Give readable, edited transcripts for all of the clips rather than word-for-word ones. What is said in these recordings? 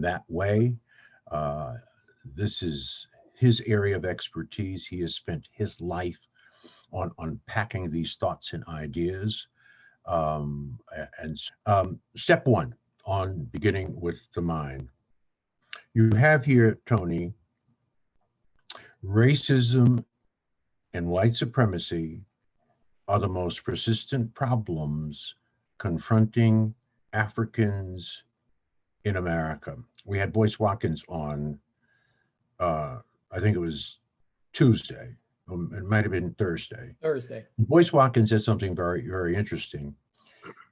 that way. Uh, this is his area of expertise. He has spent his life on unpacking these thoughts and ideas. Step one on beginning with the mind. You have here, Tony, racism and white supremacy are the most persistent problems confronting Africans in America. We had Boyce Watkins on, I think it was Tuesday. It might have been Thursday. Boyce Watkins said something very, very interesting.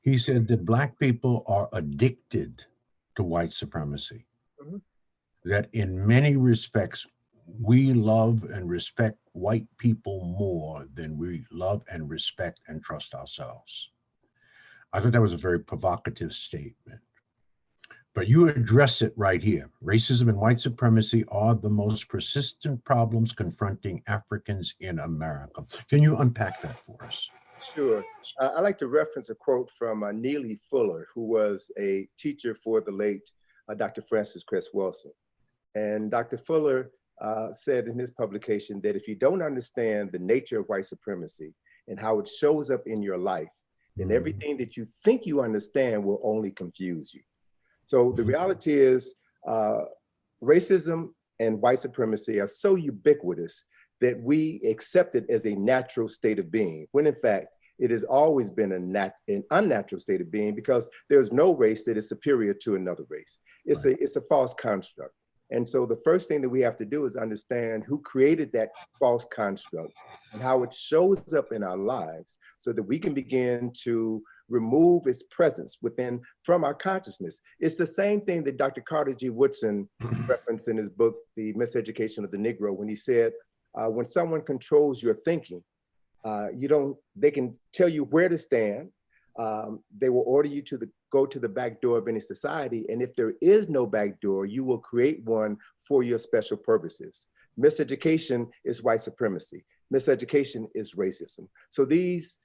He said that Black people are addicted to white supremacy, that in many respects, we love and respect white people more than we love and respect and trust ourselves. I thought that was a very provocative statement. But you address it right here. Racism and white supremacy are the most persistent problems confronting Africans in America. Can you unpack that for us? Sure. I like to reference a quote from Neely Fuller, who was a teacher for the late Dr. Francis Cress Welsing. And Dr. Fuller said in his publication that if you don't understand the nature of white supremacy and how it shows up in your life, then everything that you think you understand will only confuse you. So the reality is racism and white supremacy are so ubiquitous that we accept it as a natural state of being, when in fact, it has always been an unnatural state of being, because there's no race that is superior to another race. It's a false construct. And so the first thing that we have to do is understand who created that false construct and how it shows up in our lives, so that we can begin to remove its presence from our consciousness. It's the same thing that Dr. Carter G. Woodson referenced in his book, The Miseducation of the Negro, when he said, when someone controls your thinking, they can tell you where to stand. They will order you to go to the back door of any society. And if there is no back door, you will create one for your special purposes. Miseducation is white supremacy. Miseducation is racism. So these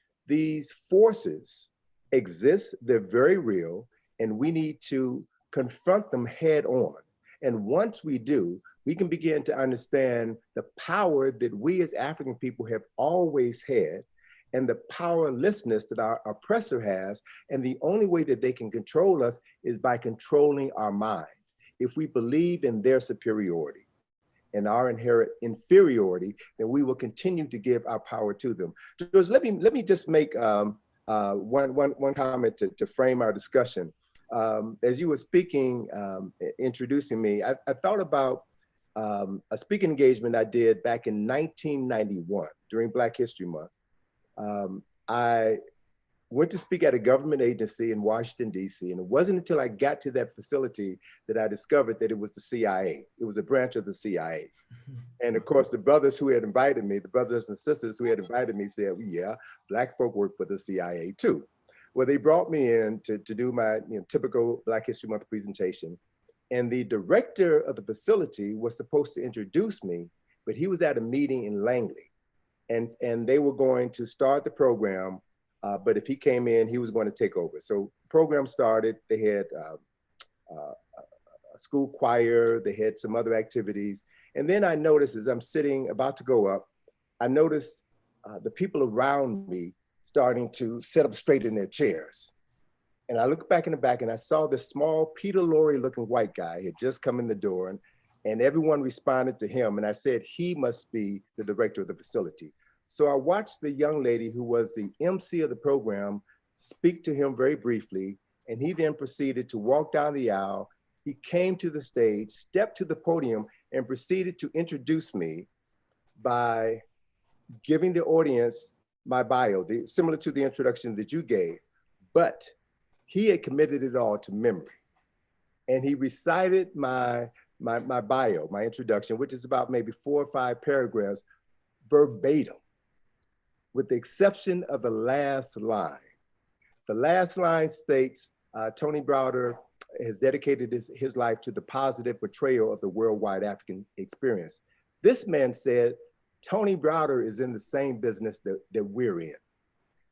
forces exist, they're very real, and we need to confront them head on. And once we do, we can begin to understand the power that we as African people have always had, and the powerlessness that our oppressor has. And the only way that they can control us is by controlling our minds. If we believe in their superiority and our inherent inferiority, then we will continue to give our power to them. George, let me just make one comment to frame our discussion. As you were speaking, introducing me, I thought about a speaking engagement I did back in 1991 during Black History Month. I went to speak at a government agency in Washington, D.C., and it wasn't until I got to that facility that I discovered that it was the CIA. It was a branch of the CIA. And of course, the brothers who had invited me, the brothers and sisters who had invited me said, well, yeah, Black folk work for the CIA too. Well, they brought me in to do my typical Black History Month presentation. And the director of the facility was supposed to introduce me, but he was at a meeting in Langley. And they were going to start the program, but if he came in, he was going to take over. So the program started, they had a school choir, they had some other activities. And then I noticed, as I'm sitting about to go up, I noticed the people around me starting to sit up straight in their chairs. And I looked back in the back and I saw this small Peter Lorre looking white guy had just come in the door, and everyone responded to him. And I said, he must be the director of the facility. So I watched the young lady who was the MC of the program speak to him very briefly. And he then proceeded to walk down the aisle. He came to the stage, stepped to the podium, and proceeded to introduce me by giving the audience my bio, similar to the introduction that you gave. But he had committed it all to memory. And he recited my bio, my introduction, which is about maybe 4 or 5 paragraphs, verbatim, with the exception of the last line. The last line states, Tony Browder has dedicated his life to the positive portrayal of the worldwide African experience. This man said, Tony Browder is in the same business that we're in.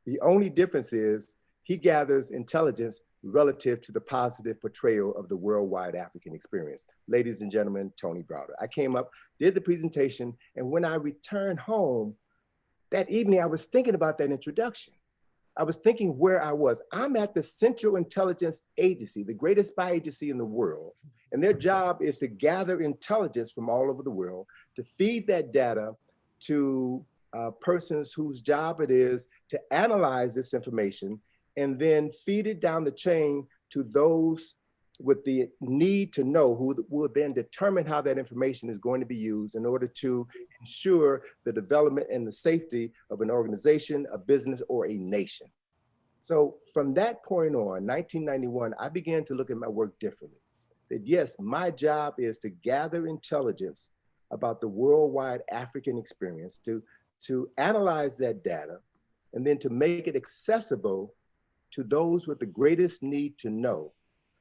The only difference is he gathers intelligence relative to the positive portrayal of the worldwide African experience. Ladies and gentlemen, Tony Browder. I came up, did the presentation, and when I returned home that evening, I was thinking about that introduction. I was thinking where I was. I'm at the Central Intelligence Agency, the greatest spy agency in the world. And their job is to gather intelligence from all over the world, to feed that data to persons whose job it is to analyze this information and then feed it down the chain to those with the need to know, who will then determine how that information is going to be used in order to ensure the development and the safety of an organization, a business, or a nation. So from that point on, 1991, I began to look at my work differently. That yes, my job is to gather intelligence about the worldwide African experience, to analyze that data, and then to make it accessible to those with the greatest need to know,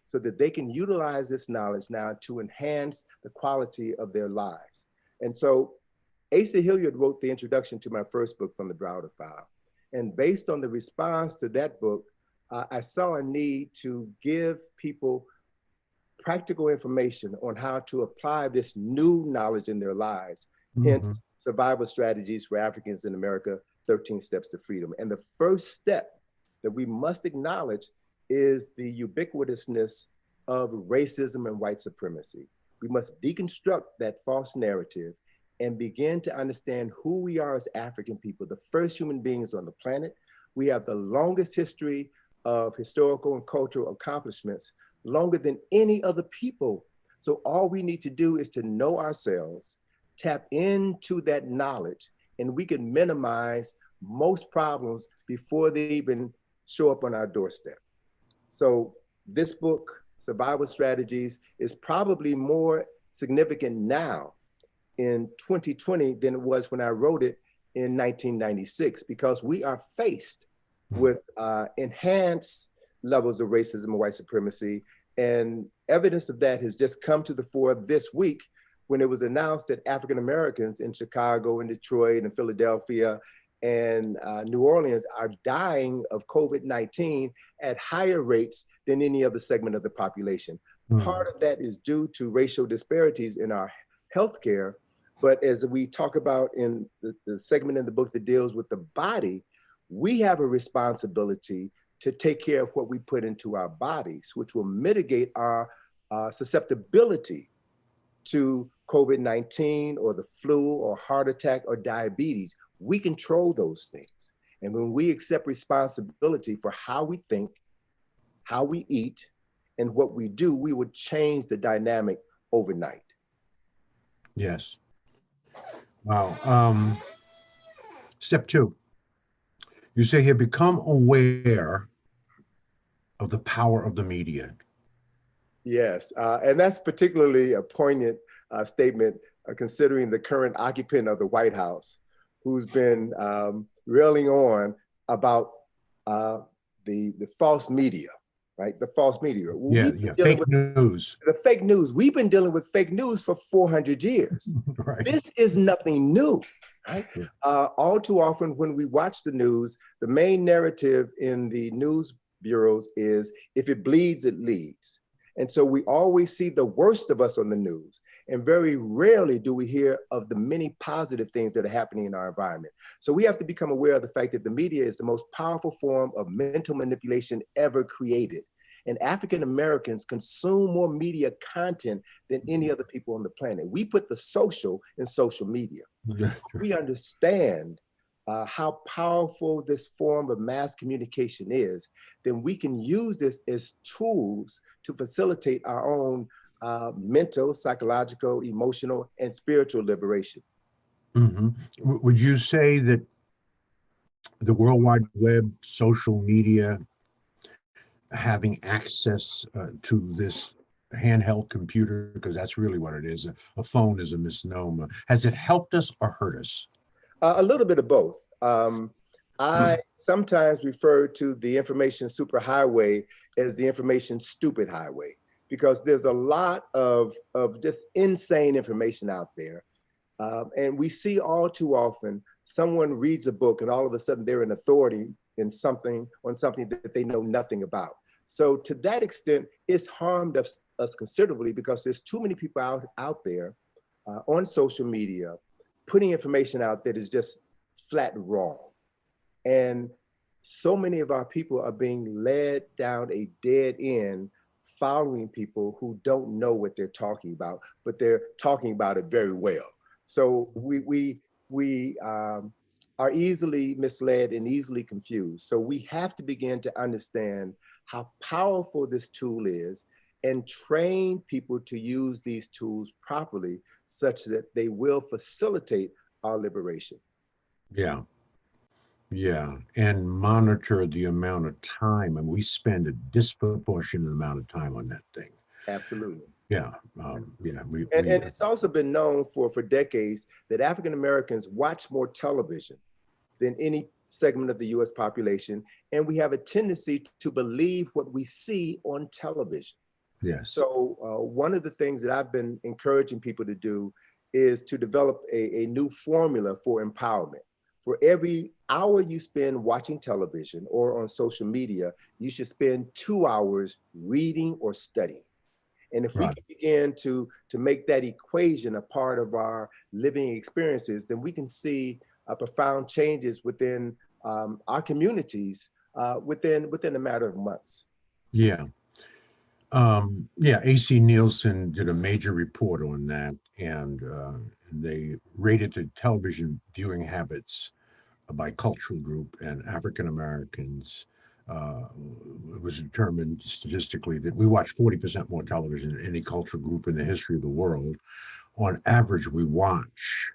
so that they can utilize this knowledge now to enhance the quality of their lives. And so Asa Hilliard wrote the introduction to my first book, From the Browder File. And based on the response to that book, I saw a need to give people practical information on how to apply this new knowledge in their lives. Hence, Survival Strategies for Africans in America, 13 Steps to Freedom. And the first step that we must acknowledge is the ubiquitousness of racism and white supremacy. We must deconstruct that false narrative and begin to understand who we are as African people, the first human beings on the planet. We have the longest history of historical and cultural accomplishments, longer than any other people. So all we need to do is to know ourselves, tap into that knowledge, and we can minimize most problems before they even show up on our doorstep. So this book, Survival Strategies, is probably more significant now in 2020 than it was when I wrote it in 1996, because we are faced with enhanced levels of racism and white supremacy. And evidence of that has just come to the fore this week when it was announced that African Americans in Chicago and Detroit and Philadelphia and New Orleans are dying of COVID-19 at higher rates than any other segment of the population. Part of that is due to racial disparities in our healthcare. But as we talk about in the segment in the book that deals with the body, we have a responsibility to take care of what we put into our bodies, which will mitigate our susceptibility to COVID-19 or the flu or heart attack or diabetes. We control those things. And when we accept responsibility for how we think, how we eat, and what we do, we would change the dynamic overnight. Yes. Wow. Step 2, you say here, become aware of the power of the media. Yes, and that's particularly a poignant statement considering the current occupant of the White House, who's been railing on about the false media, right? The false media. Yeah, fake news. The fake news. We've been dealing with fake news for 400 years. Right. This is nothing new, right? All too often when we watch the news, the main narrative in the news bureaus is, if it bleeds, it leads. And so we always see the worst of us on the news. And very rarely do we hear of the many positive things that are happening in our environment. So we have to become aware of the fact that the media is the most powerful form of mental manipulation ever created. And African Americans consume more media content than any other people on the planet. We put the social in social media. We understand how powerful this form of mass communication is, then we can use this as tools to facilitate our own mental, psychological, emotional, and spiritual liberation. Would you say that the World Wide Web, social media, having access to this handheld computer, because that's really what it is, a phone is a misnomer, has it helped us or hurt us? A little bit of both. I sometimes refer to the information superhighway as the information stupid highway, because there's a lot of just insane information out there. And we see all too often, someone reads a book and all of a sudden they're an authority in something, on something that they know nothing about. So to that extent, it's harmed us considerably because there's too many people out there on social media putting information out that is just flat wrong. And so many of our people are being led down a dead end following people who don't know what they're talking about, but they're talking about it very well. So we are easily misled and easily confused. So we have to begin to understand how powerful this tool is and train people to use these tools properly such that they will facilitate our liberation. Yeah. Yeah, and monitor the amount of time, and we spend a disproportionate amount of time on that thing. Absolutely. Yeah, And it's also been known for decades that African Americans watch more television than any segment of the US population. And we have a tendency to believe what we see on television. yes, So one of the things that I've been encouraging people to do is to develop a new formula for empowerment. For every hour you spend watching television or on social media, you should spend 2 hours reading or studying. And if we right. can begin to make that equation a part of our living experiences, then we can see profound changes within our communities within a matter of months. Yeah. Yeah, AC Nielsen did a major report on that, and they rated the television viewing habits by cultural group, and African Americans. It was determined statistically that we watch 40% more television than any cultural group in the history of the world. On average, we watch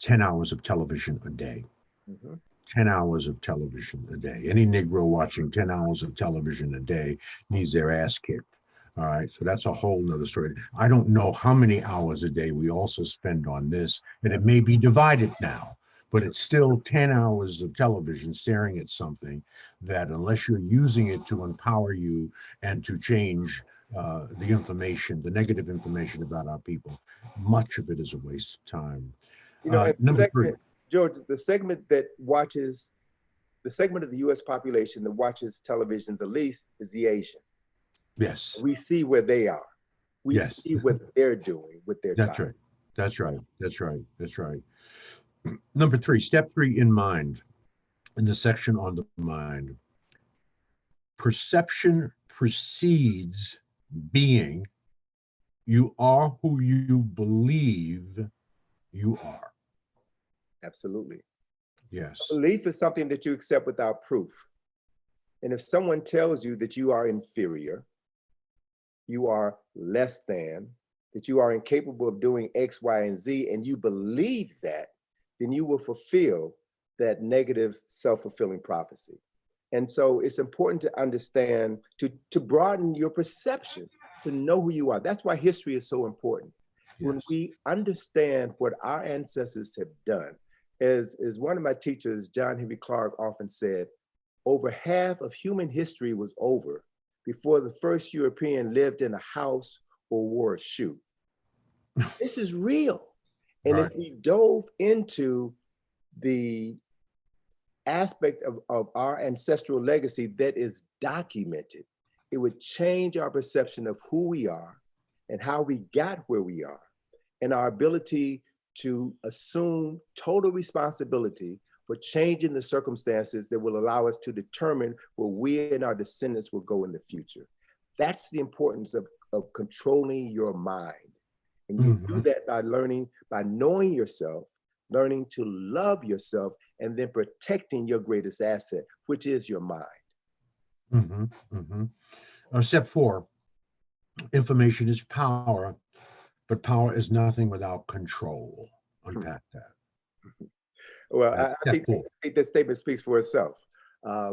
10 hours of television a day. Mm-hmm. 10 hours of television a day. Any Negro watching 10 hours of television a day needs their ass kicked. All right. So that's a whole nother story. I don't know how many hours a day we also spend on this, and it may be divided now, but it's still 10 hours of television staring at something that, unless you're using it to empower you and to change the information, the negative information about our people, much of it is a waste of time. You know, and Number three. George, the segment of the US population that watches television the least is the Asian. Yes. We see where they are. We Yes. see what they're doing with their That's time. right. That's right. That's right. That's right. Number three, step three in mind, in the section on the mind. Perception precedes being. You are who you believe you are. Absolutely. Yes. Belief is something that you accept without proof. And if someone tells you that you are inferior, you are less than, that you are incapable of doing X, Y, and Z, and you believe that, then you will fulfill that negative self-fulfilling prophecy. And so it's important to understand, to broaden your perception, to know who you are. That's why history is so important. Yes. When we understand what our ancestors have done, as one of my teachers, John Henry Clark, often said, over half of human history was over before the first European lived in a house or wore a shoe. This is real. And Right. if we dove into the aspect of our ancestral legacy that is documented, it would change our perception of who we are and how we got where we are, and our ability to assume total responsibility for changing the circumstances that will allow us to determine where we and our descendants will go in the future. That's the importance of controlling your mind. And you do that by learning, by knowing yourself, learning to love yourself, and then protecting your greatest asset, which is your mind. Step four, information is power, but power is nothing without control. Unpack that. Well, I Step think four. that statement speaks for itself.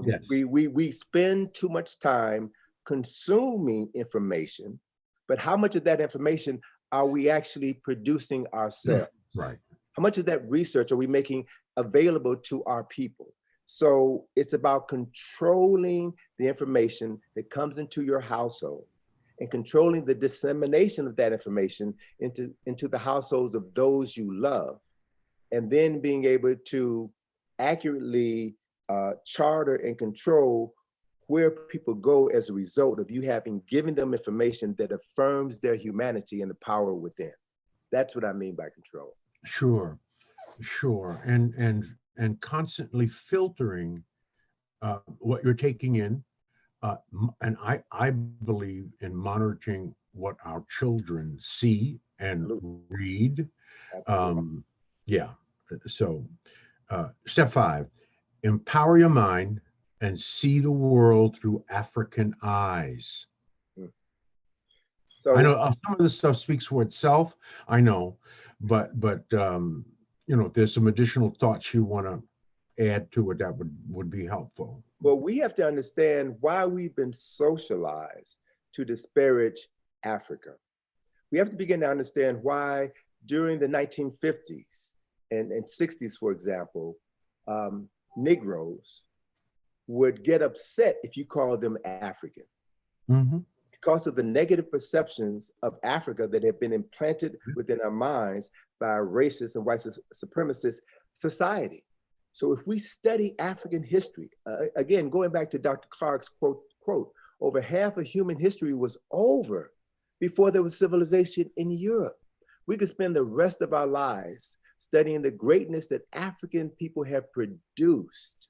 Yes. We spend too much time consuming information, but how much of that information are we actually producing ourselves? Right. How much of that research are we making available to our people? So it's about controlling the information that comes into your household and controlling the dissemination of that information into the households of those you love, and then being able to accurately charter and control where people go as a result of you having given them information that affirms their humanity and the power within. That's what I mean by control. Sure, sure. And constantly filtering what you're taking in. And I believe in monitoring what our children see and Absolutely. read. Absolutely. Um, yeah. So, step 5, empower your mind and see the world through African eyes. Mm. I So, know some of this stuff speaks for itself. I know, but if there's some additional thoughts you want to add to it, that would be helpful. well, we have to understand why we've been socialized to disparage Africa. We have to begin to understand why during the 1950s and 60s, for example, Negroes would get upset if you called them African Hmm. because of the negative perceptions of Africa that have been implanted within our minds by a racist and white supremacist society. So if we study African history, again, going back to Dr. Clarke's quote, over half of human history was over before there was civilization in Europe. We could spend the rest of our lives studying the greatness that African people have produced.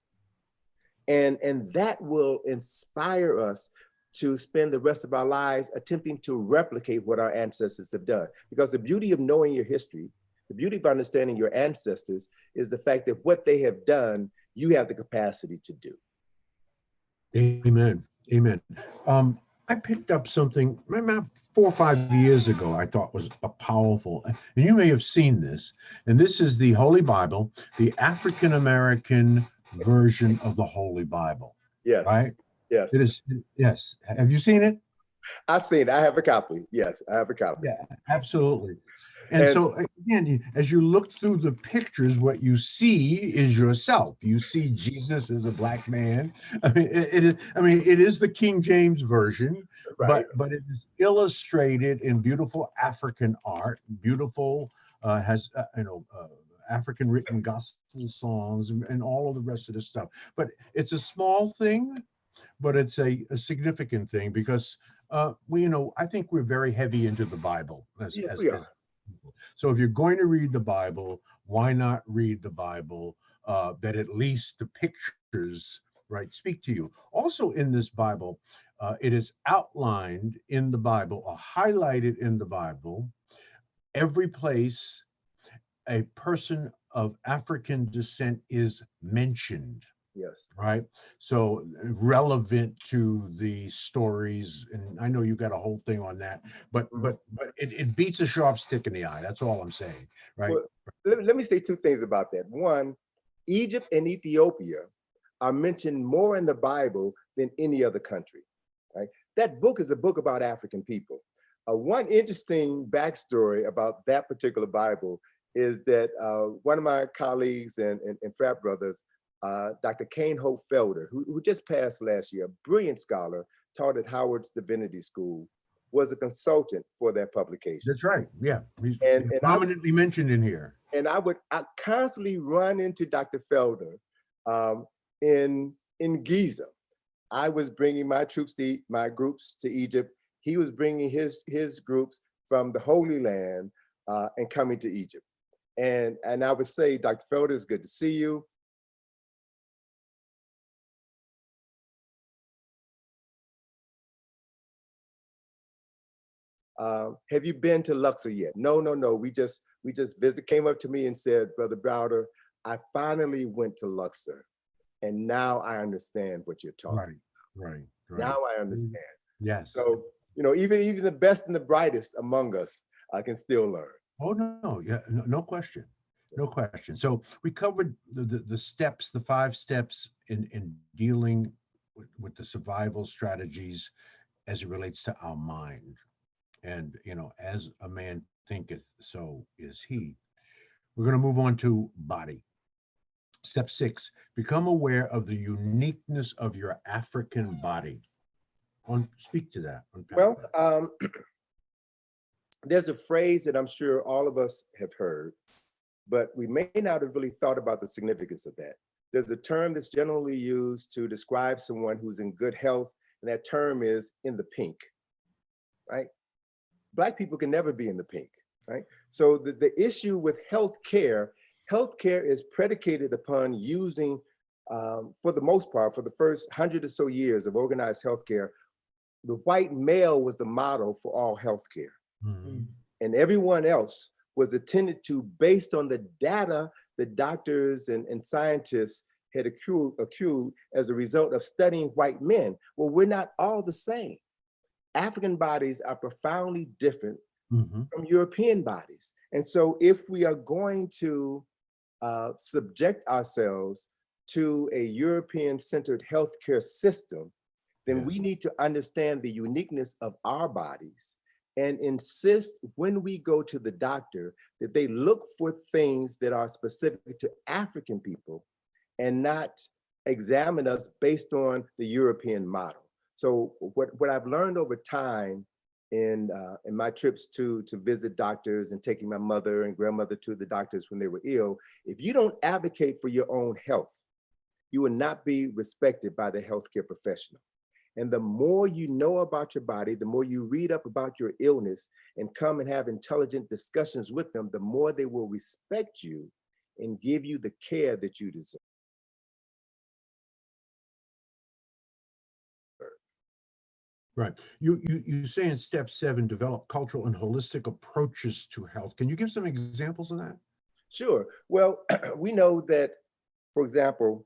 And that will inspire us to spend the rest of our lives attempting to replicate what our ancestors have done. Because the beauty of knowing your history, the beauty of understanding your ancestors is the fact that what they have done, you have the capacity to do. Amen. Amen. I picked up something maybe 4 or 5 years ago I thought was a powerful, and you may have seen this, and this is the Holy Bible, the African American version of the Holy Bible, Yes, right? yes. It is, yes. Have you seen it? I've seen it. I have a copy. Yes, I have a copy. Yeah, absolutely. And And so again, as you look through the pictures, what you see is yourself. You see Jesus as a black man. I mean, it is. I mean, it is the King James version, right, but it is illustrated in beautiful African art. Beautiful has African written gospel songs and all of the rest of the stuff. But it's a small thing, but it's a significant thing because I think we're very heavy into the Bible yes, we as are. people. So if you're going to read the Bible, why not read the Bible that at least the pictures, right, speak to you. Also in this Bible, it is outlined in the Bible or highlighted in the Bible every place a person of African descent is mentioned, Yes. right? So relevant to the stories, and I know you got a whole thing on that, but Mhm. it beats a sharp stick in the eye. That's all I'm saying, right? Well, let me say two things about that. One, Egypt and Ethiopia are mentioned more in the Bible than any other country. Right? That book is a book about African people. One interesting backstory about that particular Bible is that one of my colleagues and frat brothers, Dr. Kane Hope Felder, who just passed last year, a brilliant scholar, taught at Howard's Divinity School, was a consultant for that publication. That's right. Yeah, he's And and I prominently mentioned in here. and I constantly run into Dr. Felder um, in Giza. I was bringing my groups to Egypt. He was bringing his groups from the Holy Land and coming to Egypt. And I would say, Dr. Felder, it's good to see you. Have you been to Luxor yet? No, no, no. We just visit. Came up to me and said, Brother Browder, I finally went to Luxor, and now I understand what you're talking. Right, right, right. Now I understand. Yes. So even the best and the brightest among us can still learn. Oh no, yeah, no, no question, no Yes. question. So we covered the steps, the 5 steps in dealing with the survival strategies as it relates to our mind. And as a man thinketh, so is he. We're going to move on to body. Step 6, become aware of the uniqueness of your African body. Speak to that, unpack Well, that. there's a phrase that I'm sure all of us have heard, but we may not have really thought about the significance of that. there's a term that's generally used to describe someone who's in good health, and that term is in the pink, right? Black people can never be in the pink, right? So the issue with healthcare is predicated upon using, for the most part, for the first 100 or so years of organized healthcare, the white male was the model for all healthcare. Mm-hmm. And everyone else was attended to based on the data that doctors and scientists had accrued as a result of studying white men. Well, we're not all the same. African bodies are profoundly different from European bodies. And so if we are going to subject ourselves to a European-centered healthcare system, then we need to understand the uniqueness of our bodies and insist when we go to the doctor that they look for things that are specific to African people and not examine us based on the European model. So what I've learned over time in my trips to visit doctors and taking my mother and grandmother to the doctors when they were ill, if you don't advocate for your own health, you will not be respected by the healthcare professional. And the more you know about your body, the more you read up about your illness and come and have intelligent discussions with them, the more they will respect you and give you the care that you deserve. Right. You say in step 7, develop cultural and holistic approaches to health. Can you give some examples of that? Sure. Well, we know that, for example,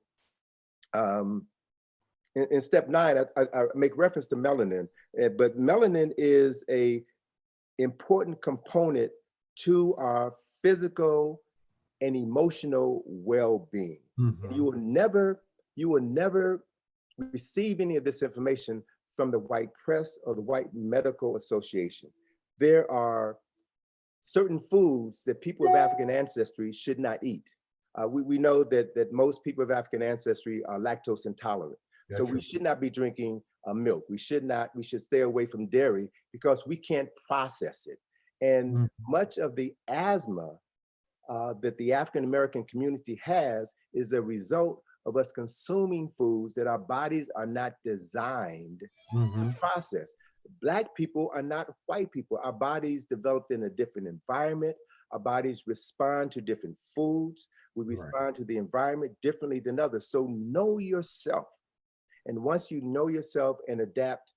in step 9, I make reference to melanin, but melanin is an important component to our physical and emotional well-being. And you will never receive any of this information from the white press or the white medical association. There are certain foods that people of African ancestry should not eat. We know that most people of African ancestry are lactose intolerant. So we should not be drinking milk. We should stay away from dairy because we can't process it. And much of the asthma that the African American community has is a result of us consuming foods that our bodies are not designed to process. Black people are not white people. Our bodies developed in a different environment. Our bodies respond to different foods. We respond to the environment differently than others. So know yourself. And once you know yourself and adapt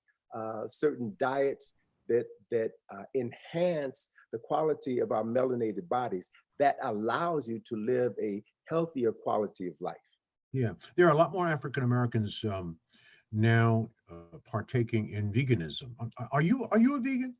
certain diets that enhance the quality of our melanated bodies, that allows you to live a healthier quality of life. Yeah, there are a lot more African Americans now partaking in veganism. Are you a vegan?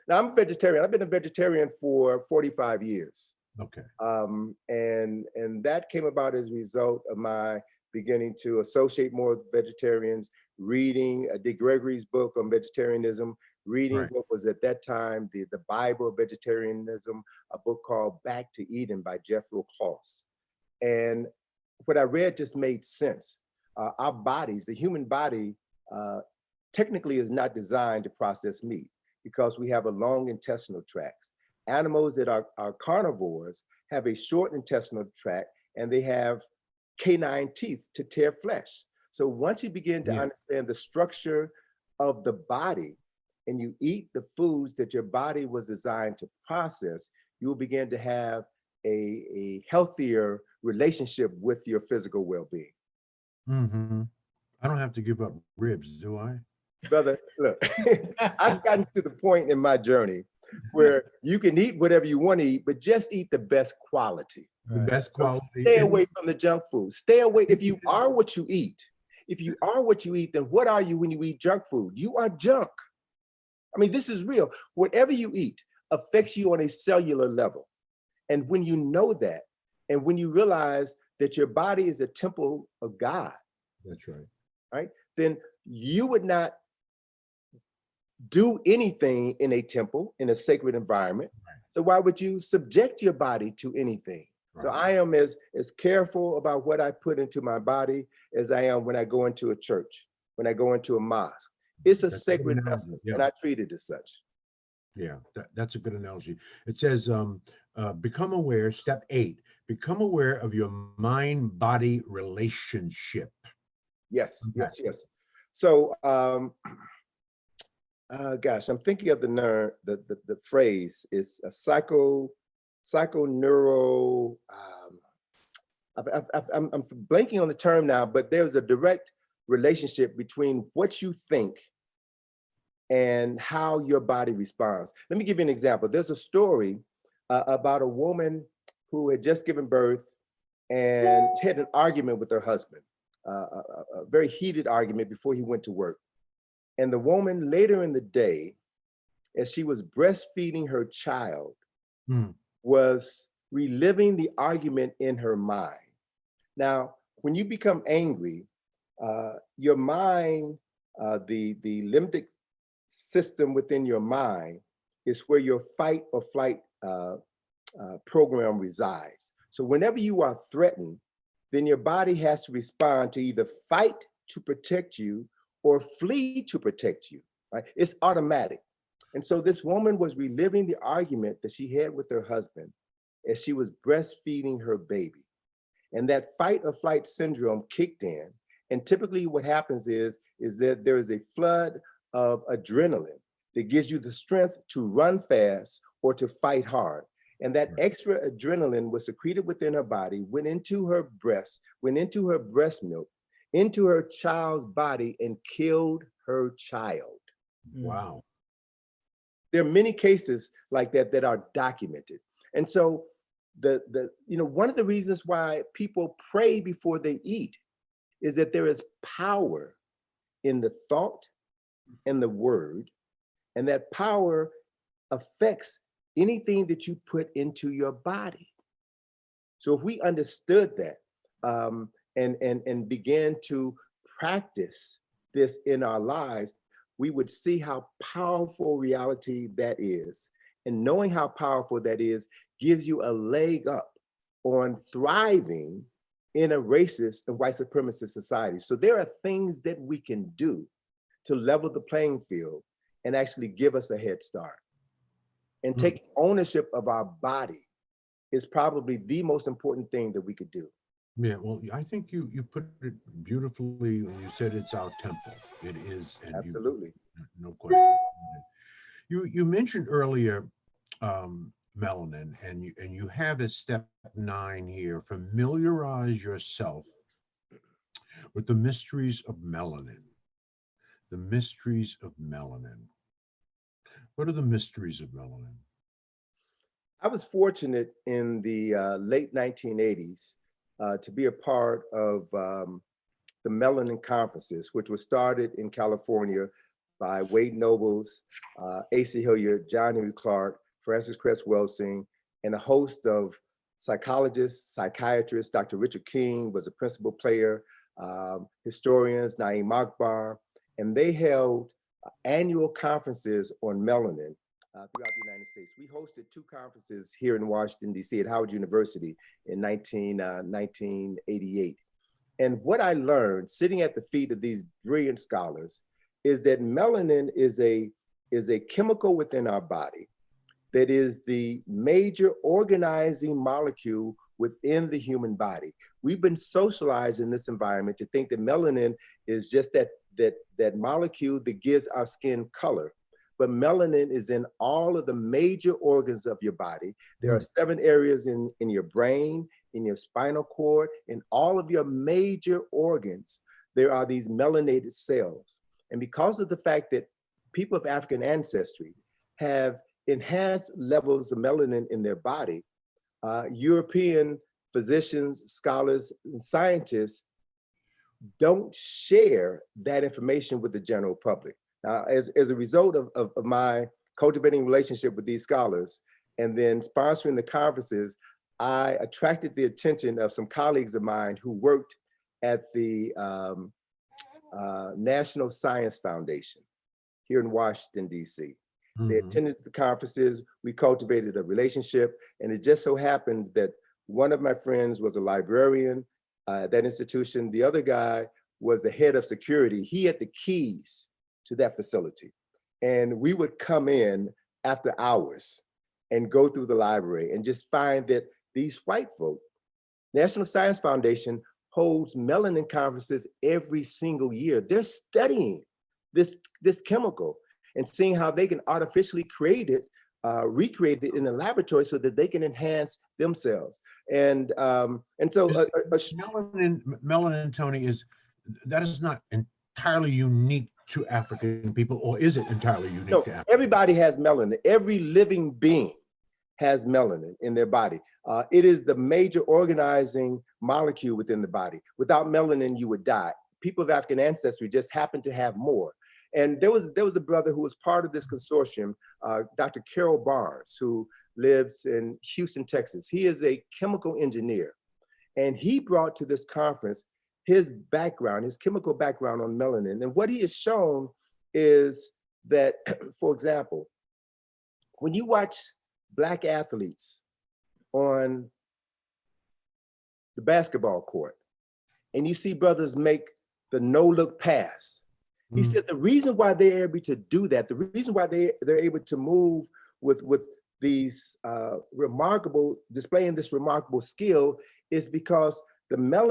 Now, I'm a vegetarian. I've been a vegetarian for 45 years. Okay. And that came about as a result of my beginning to associate more with vegetarians, reading Dick Gregory's book on vegetarianism, reading what was at that time the Bible of vegetarianism, a book called Back to Eden by Jethro Kloss. And what I read just made sense. Our bodies, the human body, technically is not designed to process meat because we have a long intestinal tract. Animals that are carnivores have a short intestinal tract and they have canine teeth to tear flesh. So once you begin to understand the structure of the body and you eat the foods that your body was designed to process, you will begin to have a healthier relationship with your physical well-being. I don't have to give up ribs, do I? Brother, look, I've gotten to the point in my journey where you can eat whatever you want to eat, but just eat the best quality. The best quality. So stay away from the junk food. Stay away. If you are what you eat, then what are you when you eat junk food? You are junk. I mean, this is real. Whatever you eat affects you on a cellular level. And when you know that, and when you realize that your body is a temple of God, that's right, right? Then you would not do anything in a temple, in a sacred environment. So why would you subject your body to anything? So I am as careful about what I put into my body as I am when I go into a church, when I go into a mosque. It's a sacred vessel, and I treat it as such. Yeah, that's a good analogy. It says, become aware, step 8, become aware of your mind-body relationship. Yes, Okay. yes, yes. So, gosh, I'm thinking of the phrase is a psycho neuro. I'm blanking on the term now, but there's a direct relationship between what you think and how your body responds. Let me give you an example. There's a story about a woman who had just given birth and had an argument with her husband, a very heated argument before he went to work. And the woman later in the day, as she was breastfeeding her child, Hmm. was reliving the argument in her mind. Now, when you become angry, your mind, the limbic system within your mind is where your fight or flight program resides. So whenever you are threatened, then your body has to respond to either fight to protect you or flee to protect you, right? It's automatic. And so this woman was reliving the argument that she had with her husband as she was breastfeeding her baby. And that fight or flight syndrome kicked in. And typically what happens is that there is a flood of adrenaline that gives you the strength to run fast or to fight hard. And that extra adrenaline was secreted within her body, went into her breast, went into her breast milk, into her child's body and killed her child. Wow. There are many cases like that that are documented. And so one of the reasons why people pray before they eat is that there is power in the thought and the word, and that power affects anything that you put into your body. So if we understood that and began to practice this in our lives, we would see how powerful reality that is. And knowing how powerful that is gives you a leg up on thriving in a racist and white supremacist society. So there are things that we can do to level the playing field and actually give us a head start. And Hmm. take ownership of our body is probably the most important thing that we could do. Yeah, well, I think you put it beautifully when you said it's our temple. It is, and you, Absolutely. no question. You mentioned earlier melanin, and you have as step 9 here, familiarize yourself with the mysteries of melanin. The mysteries of melanin. What are the mysteries of melanin? I was fortunate in the late 1980s to be a part of the Melanin Conferences, which was started in California by Wade Nobles, A.C. Hilliard, John Henry Clark, Francis Cress Welsing, and a host of psychologists, psychiatrists. Dr. Richard King was a principal player, historians, Naeem Akbar, and they held annual conferences on melanin throughout the United States. We hosted 2 conferences here in Washington, D.C. at Howard University in 1988. And what I learned sitting at the feet of these brilliant scholars is that melanin is a chemical within our body that is the major organizing molecule within the human body. We've been socialized in this environment to think that melanin is just that molecule that gives our skin color. But melanin is in all of the major organs of your body. There are 7 areas in your brain, in your spinal cord, in all of your major organs. There are these melanated cells. And because of the fact that people of African ancestry have enhanced levels of melanin in their body, European physicians, scholars, and scientists don't share that information with the general public. As a result of my cultivating relationship with these scholars and then sponsoring the conferences, I attracted the attention of some colleagues of mine who worked at the National Science Foundation here in Washington, D.C. They Mm-hmm. attended the conferences, we cultivated a relationship, and it just so happened that one of my friends was a librarian at that institution. The other guy was the head of security. He had the keys to that facility. And we would come in after hours and go through the library and just find that these white folk, National Science Foundation holds melanin conferences every single year. They're studying this chemical and seeing how they can artificially create it, recreate it in the laboratory so that they can enhance themselves. And so melanin, Tony, that is not entirely unique to African people, or is it entirely unique to African? Everybody has melanin. Every living being has melanin in their body. It is the major organizing molecule within the body. Without melanin, you would die. People of African ancestry just happen to have more. And there was a brother who was part of this consortium, Dr. Carol Barnes, who lives in Houston, Texas. He is a chemical engineer. And he brought to this conference his background, his chemical background on melanin. And what he has shown is that, for example, when you watch Black athletes on the basketball court and you see brothers make the no-look pass, he said the reason why they're able to do that, the reason why they're able to move with these displaying this remarkable skill is because the melanin